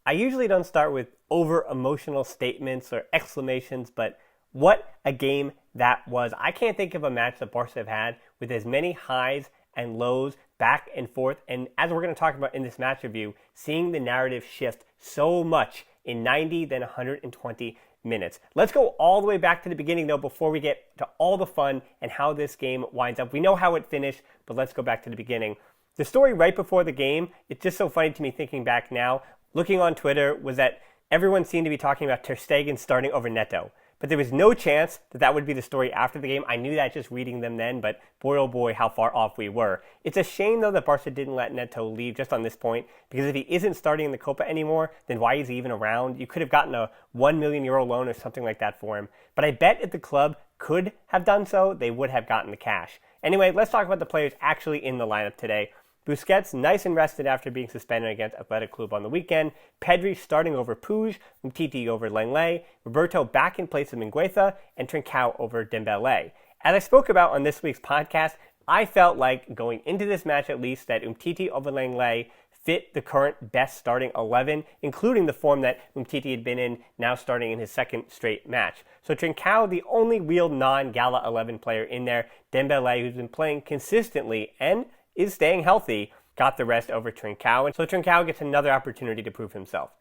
I usually don't start with over-emotional statements or exclamations, but what a game that was. I can't think of a match that Barca have had with as many highs and lows back and forth. And as we're going to talk about in this match review, seeing the narrative shift so much in 90, then 120 minutes. Let's go all the way back to the beginning, though, before we get to all the fun and how this game winds up. We know how it finished, but let's go back to the beginning. The story right before the game, it's just so funny to me thinking back now, looking on Twitter, was that everyone seemed to be talking about Ter Stegen starting over Neto. But there was no chance that that would be the story after the game. I knew that just reading them then, but boy oh boy, how far off we were. It's a shame, though, that Barca didn't let Neto leave just on this point, because if he isn't starting in the Copa anymore, then why is he even around? You could have gotten a €1 million loan or something like that for him. But I bet if the club could have done so, they would have gotten the cash. Anyway, let's talk about the players actually in the lineup today. Busquets, nice and rested after being suspended against Athletic Club on the weekend. Pedri starting over Puig, Umtiti over Lenglet, Roberto back in place of Mingueza, and Trincao over Dembele. As I spoke about on this week's podcast, I felt like going into this match at least that Umtiti over Lenglet fit the current best starting 11, including the form that Umtiti had been in, now starting in his second straight match. So Trincao, the only real non-Gala 11 player in there. Dembele, who's been playing consistently and is staying healthy, got the rest over Trincao, and so Trincao gets another opportunity to prove himself.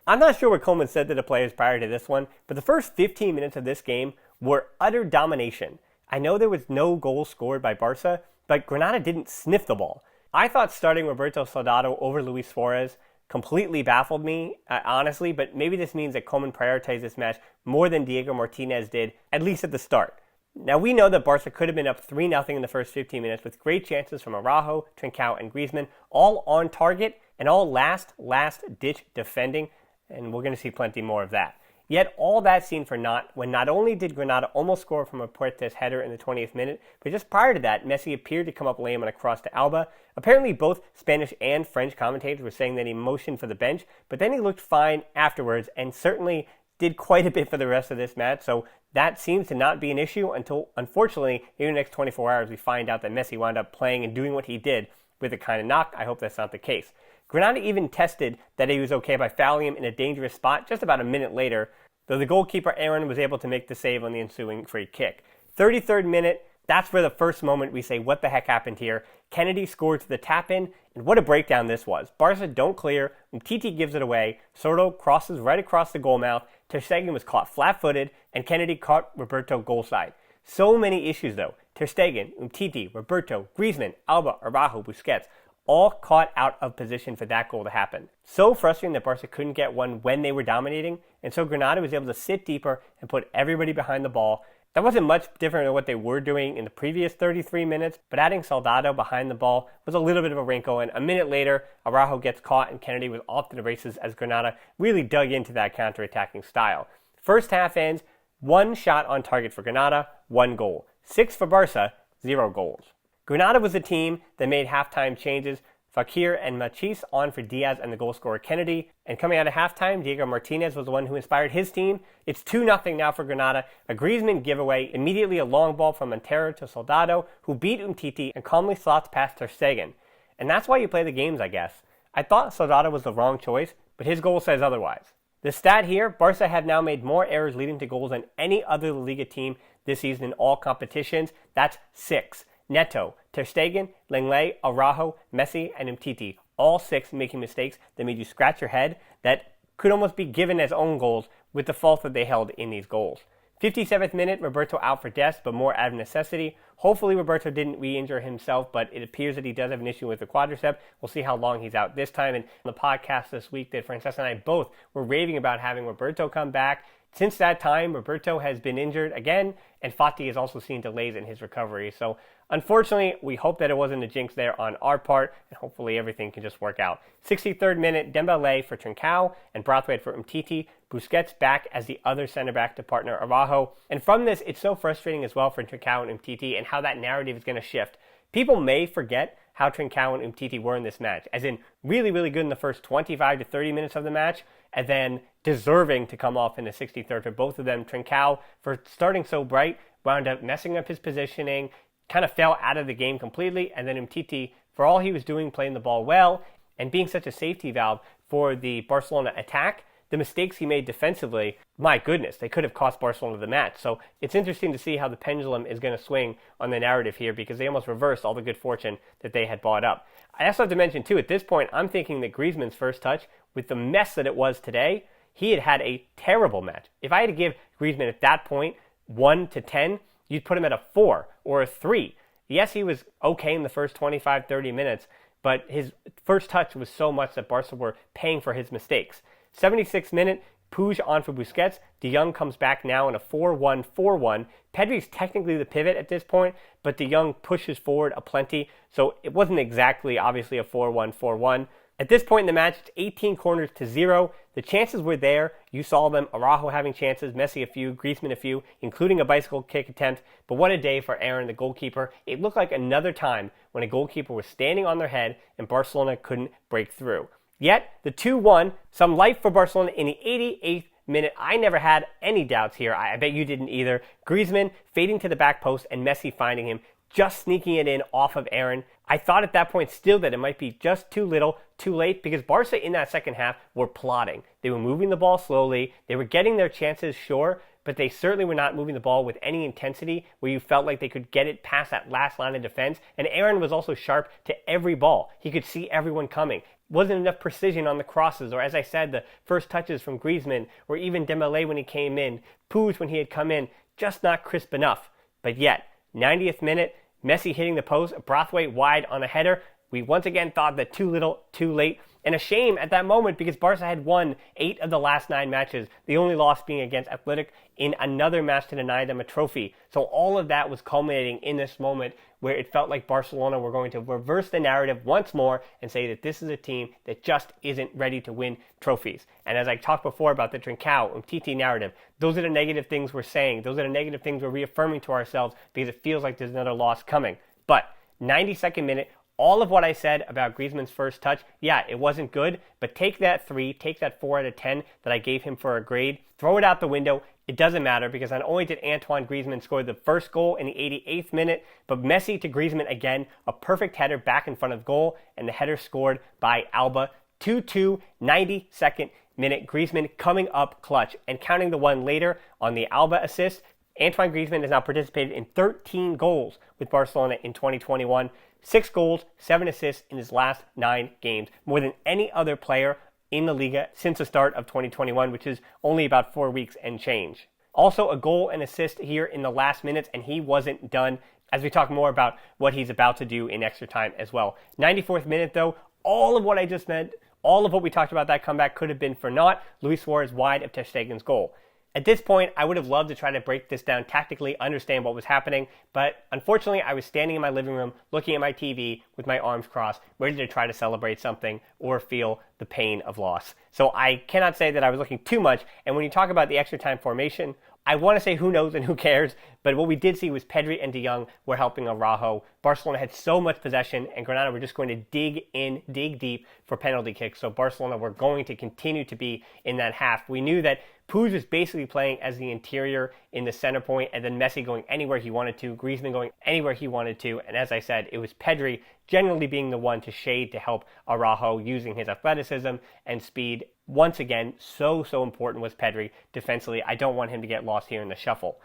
I'm not sure what Koeman said to the players prior to this one, but the first 15 minutes of this game were utter domination. I know there was no goal scored by Barca, but Granada didn't sniff the ball. I thought starting Roberto Soldado over Luis Suarez completely baffled me, honestly, but maybe this means that Koeman prioritized this match more than Diego Martinez did, at least at the start. Now, we know that Barca could have been up 3-0 in the first 15 minutes with great chances from Araujo, Trincao, and Griezmann, all on target and all last-ditch defending, and we're going to see plenty more of that. Yet, all that seemed for naught when not only did Granada almost score from a Puertas header in the 20th minute, but just prior to that, Messi appeared to come up lame on a cross to Alba. Apparently, both Spanish and French commentators were saying that he motioned for the bench, but then he looked fine afterwards and certainly did quite a bit for the rest of this match, so that seems to not be an issue until, unfortunately, in the next 24 hours, we find out that Messi wound up playing and doing what he did with a kind of knock. I hope that's not the case. Granada even tested that he was okay by fouling him in a dangerous spot just about a minute later, though the goalkeeper Aaron was able to make the save on the ensuing free kick. 33rd minute, that's where the first moment we say, what the heck happened here? Kennedy scored to the tap-in, and what a breakdown this was. Barca don't clear, Umtiti gives it away, Soto crosses right across the goal mouth, Ter Stegen was caught flat-footed, and Kennedy caught Roberto goal side. So many issues though. Ter Stegen, Umtiti, Roberto, Griezmann, Alba, Araujo, Busquets, all caught out of position for that goal to happen. So frustrating that Barca couldn't get one when they were dominating, and so Granada was able to sit deeper and put everybody behind the ball. That wasn't much different than what they were doing in the previous 33 minutes, but adding Soldado behind the ball was a little bit of a wrinkle, and a minute later, Araujo gets caught and Kennedy was off to the races as Granada really dug into that counter-attacking style. First half ends, 1 shot on target for Granada, 1 goal. 6 for Barca, 0 goals. Granada was the team that made halftime changes. Fakir and Machis on for Diaz and the goal scorer Kennedy. And coming out of halftime, Diego Martinez was the one who inspired his team. It's 2-0 now for Granada. A Griezmann giveaway, immediately a long ball from Montero to Soldado, who beat Umtiti and calmly slots past Ter Stegen. And that's why you play the games, I guess. I thought Soldado was the wrong choice, but his goal says otherwise. The stat here, Barca have now made more errors leading to goals than any other La Liga team this season in all competitions. That's 6. Neto, Ter Stegen, Lenglet, Araujo, Messi, and Umtiti, all 6 making mistakes that made you scratch your head that could almost be given as own goals with the fault that they held in these goals. 57th minute, Roberto out for death, but more out of necessity. Hopefully Roberto didn't re-injure himself, but it appears that he does have an issue with the quadricep. We'll see how long he's out this time. And on the podcast this week that Francesca and I both were raving about having Roberto come back. Since that time, Roberto has been injured again, and Fati has also seen delays in his recovery. So, unfortunately, we hope that it wasn't a jinx there on our part, and hopefully everything can just work out. 63rd minute, Dembele for Trincao, and Braithwaite for Umtiti. Busquets back as the other center-back to partner Araujo. And from this, it's so frustrating as well for Trincao and Umtiti, and how that narrative is going to shift. People may forget how Trincao and Umtiti were in this match, as in really, really good in the first 25 to 30 minutes of the match, and then deserving to come off in the 63rd for both of them. Trincao, for starting so bright, wound up messing up his positioning, kind of fell out of the game completely, and then Umtiti, for all he was doing, playing the ball well, and being such a safety valve, for the Barcelona attack, the mistakes he made defensively, my goodness, they could have cost Barcelona the match. So it's interesting to see how the pendulum is going to swing on the narrative here, because they almost reversed all the good fortune that they had bought up. I also have to mention, too, at this point, I'm thinking that Griezmann's first touch, with the mess that it was today, he had a terrible match. If I had to give Griezmann at that point 1 to 10, you'd put him at a 4 or a 3. Yes, he was okay in the first 25, 30 minutes, but his first touch was so much that Barca were paying for his mistakes. 76th minute, Puig on for Busquets. De Jong comes back now in a 4-1-4-1. Pedri's technically the pivot at this point, but De Jong pushes forward aplenty, so it wasn't exactly, obviously, a 4-1-4-1. At this point in the match, it's 18 corners to 0. The chances were there. You saw them. Araujo having chances, Messi a few, Griezmann a few, including a bicycle kick attempt. But what a day for Aaron, the goalkeeper. It looked like another time when a goalkeeper was standing on their head and Barcelona couldn't break through. Yet, the 2-1, some life for Barcelona in the 88th minute. I never had any doubts here. I bet you didn't either. Griezmann fading to the back post and Messi finding him, just sneaking it in off of Aaron. I thought at that point still that it might be just too little, too late, because Barca in that second half were plotting. They were moving the ball slowly. They were getting their chances, sure, but they certainly were not moving the ball with any intensity where you felt like they could get it past that last line of defense. And Aaron was also sharp to every ball. He could see everyone coming. Wasn't enough precision on the crosses, or as I said, the first touches from Griezmann, or even Dembélé when he came in, Puig when he had come in, just not crisp enough. But yet, 90th minute, Messi hitting the post, Braithwaite wide on a header. We once again thought that too little, too late. And a shame at that moment, because Barca had won 8 of the last 9 matches, the only loss being against Athletic in another match to deny them a trophy. So all of that was culminating in this moment where it felt like Barcelona were going to reverse the narrative once more and say that this is a team that just isn't ready to win trophies. And as I talked before about the Trincao, Umtiti narrative, those are the negative things we're saying. Those are the negative things we're reaffirming to ourselves because it feels like there's another loss coming. But 92nd minute, all of what I said about Griezmann's first touch, yeah, it wasn't good, but take that 3, take that 4 out of 10 that I gave him for a grade, throw it out the window. It doesn't matter, because not only did Antoine Griezmann score the first goal in the 88th minute, but Messi to Griezmann again, a perfect header back in front of goal, and the header scored by Alba. 2-2, 92nd minute, Griezmann coming up clutch, and counting the one later on the Alba assist, Antoine Griezmann has now participated in 13 goals with Barcelona in 2021. 6 goals, 7 assists in his last 9 games, more than any other player in the Liga since the start of 2021, which is only about 4 weeks and change. Also, a goal and assist here in the last minutes, and he wasn't done, as we talk more about what he's about to do in extra time as well. 94th minute, though, all of what I just meant, all of what we talked about that comeback could have been for naught. Luis Suarez wide of Ter Stegen's goal. At this point, I would have loved to try to break this down tactically, understand what was happening, but unfortunately, I was standing in my living room, looking at my TV with my arms crossed, ready to try to celebrate something or feel the pain of loss. So I cannot say that I was looking too much, and when you talk about the extra time formation, I want to say who knows and who cares, but what we did see was Pedri and De Jong were helping Araujo. Barcelona had so much possession, and Granada were just going to dig in, dig deep for penalty kicks, so Barcelona were going to continue to be in that half. We knew that Puig was basically playing as the interior in the center point, and then Messi going anywhere he wanted to, Griezmann going anywhere he wanted to, and as I said, it was Pedri generally being the one to shade to help Araujo using his athleticism and speed. Once again, so important was Pedri defensively. I don't want him to get lost here in the shuffle.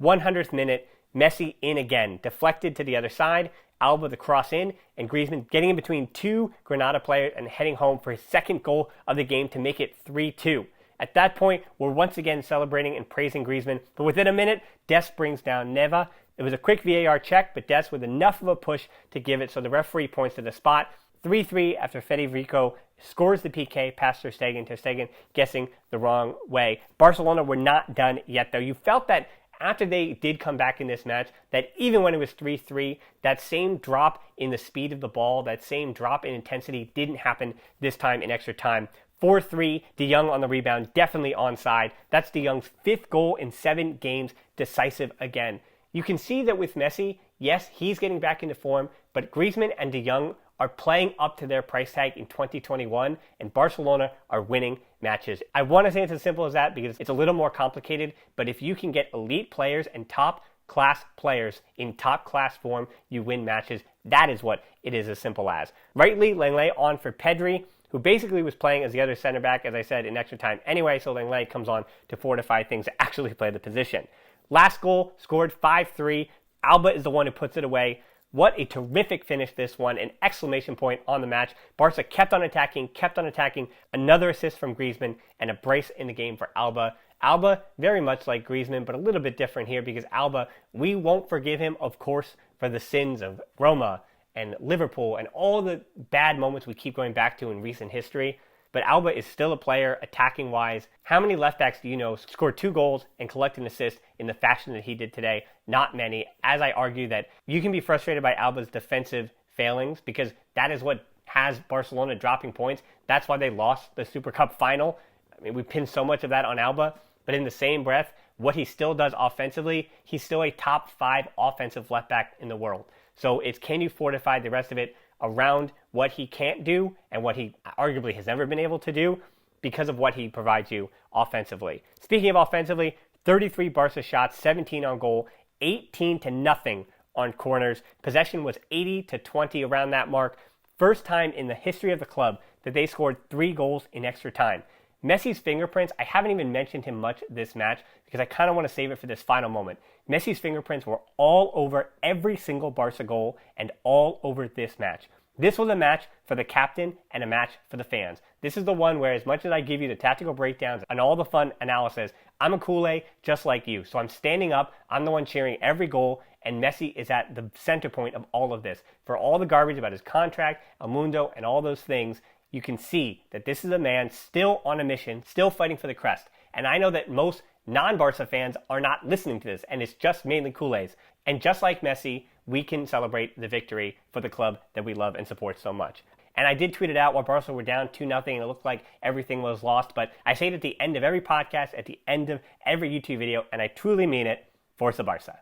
100th minute, Messi in again, deflected to the other side, Alba the cross in, and Griezmann getting in between 2 Granada players and heading home for his second goal of the game to make it 3-2. At that point, we're once again celebrating and praising Griezmann, but within a minute, Dest brings down Neva. It was a quick VAR check, but Dest with enough of a push to give it, so the referee points to the spot. 3-3 after Federico scores the PK past Ter Stegen guessing the wrong way. Barcelona were not done yet, though. You felt that after they did come back in this match, that even when it was 3-3, that same drop in the speed of the ball, that same drop in intensity didn't happen this time in extra time. 4-3, De Jong on the rebound, definitely onside. That's De Jong's 5th goal in 7 games, decisive again. You can see that with Messi, yes, he's getting back into form, but Griezmann and De Jong are playing up to their price tag in 2021, and Barcelona are winning matches. I want to say it's as simple as that because it's a little more complicated, but if you can get elite players and top-class players in top-class form, you win matches. That is what it is as simple as. Rightly, Lenglet on for Pedri. who basically was playing as the other center back, as I said, in extra time anyway, so Lenglet comes on to fortify things to actually play the position. Last goal, scored 5-3. Alba is the one who puts it away. What a terrific finish this one, an exclamation point on the match. Barca kept on attacking. Another assist from Griezmann, and a brace in the game for Alba. Alba, very much like Griezmann, but a little bit different here because Alba, we won't forgive him, of course, for the sins of Roma and Liverpool and all the bad moments we keep going back to in recent history. But Alba is still a player, attacking-wise. How many left-backs do you know scored 2 goals and collect an assist in the fashion that he did today? Not many, as I argue that you can be frustrated by Alba's defensive failings because that is what has Barcelona dropping points. That's why they lost the Super Cup final. I mean, we pin so much of that on Alba, but in the same breath, what he still does offensively, he's still a top 5 offensive left-back in the world. So it's can you fortify the rest of it around what he can't do and what he arguably has never been able to do because of what he provides you offensively. Speaking of offensively, 33 Barca shots, 17 on goal, 18-0 on corners. Possession was 80-20 around that mark. First time in the history of the club that they scored 3 goals in extra time. Messi's fingerprints, I haven't even mentioned him much this match because I kind of want to save it for this final moment. Messi's fingerprints were all over every single Barca goal and all over this match. This was a match for the captain and a match for the fans. This is the one where as much as I give you the tactical breakdowns and all the fun analysis, I'm a Kool-Aid just like you. So I'm standing up, I'm the one cheering every goal, and Messi is at the center point of all of this. For all the garbage about his contract, El Mundo, and all those things, you can see that this is a man still on a mission, still fighting for the crest. And I know that most non-Barca fans are not listening to this, and it's just mainly Kool-Aids. And just like Messi, we can celebrate the victory for the club that we love and support so much. And I did tweet it out while Barca were down 2-0, and it looked like everything was lost. But I say it at the end of every podcast, at the end of every YouTube video, and I truly mean it, Forza Barca.